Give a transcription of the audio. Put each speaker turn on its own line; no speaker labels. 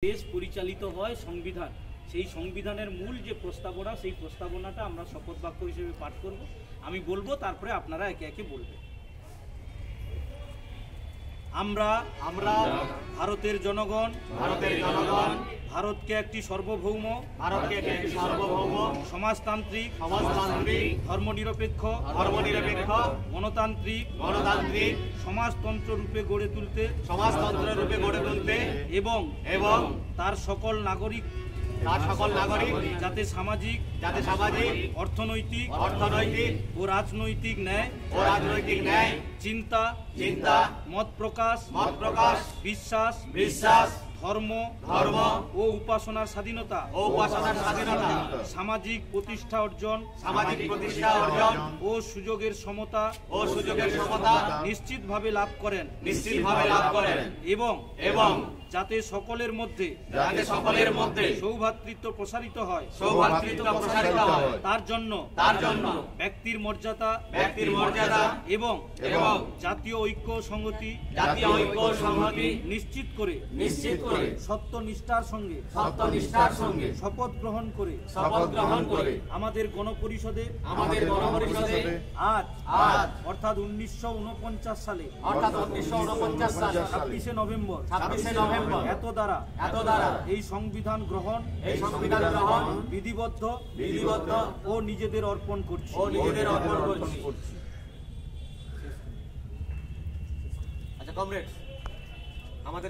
দেশ পরিচালিত হয় সংবিধান। সেই সংবিধানের মূল যে প্রস্তাবনা, সেই প্রস্তাবনাটা আমরা শপথ বাক্য হিসেবে পাঠ করব। আমি বলবো, তারপরে আপনারা একে একে বলবেন। আমরা ভারতের জনগণ ভারতকে একটি সার্বভৌম সমাজতান্ত্রিক ধর্মনিরপেক্ষ গণতান্ত্রিক সমাজতন্ত্র রূপে গড়ে তুলতে এবং তার সকল নাগরিক যাতে সামাজিক অর্থনৈতিক ও রাজনৈতিক ন্যায় চিন্তা মত প্রকাশ বিশ্বাস ধর্ম ও উপাসনার স্বাধীনতা সামাজিক প্রতিষ্ঠা অর্জন ও সুযোগের সমতা নিশ্চিতভাবে লাভ করেন এবং যাতে সকলের মধ্যে সৌভ্রাতৃত্ব প্রসারিত হয় তার জন্য ব্যক্তির মর্যাদা এবং জাতীয় ঐক্য সংহতি নিশ্চিত করে সত্যনিষ্ঠার সঙ্গে শপথ গ্রহণ করে আমাদের গণপরিষদে আজ অর্থাৎ 1949 সালে 26শে নভেম্বর এত দ্বারা এই সংবিধান গ্রহণ বিধিবদ্ধ ও নিজেদের অর্পণ করছি।
আচ্ছা কমরেডস, আমাদের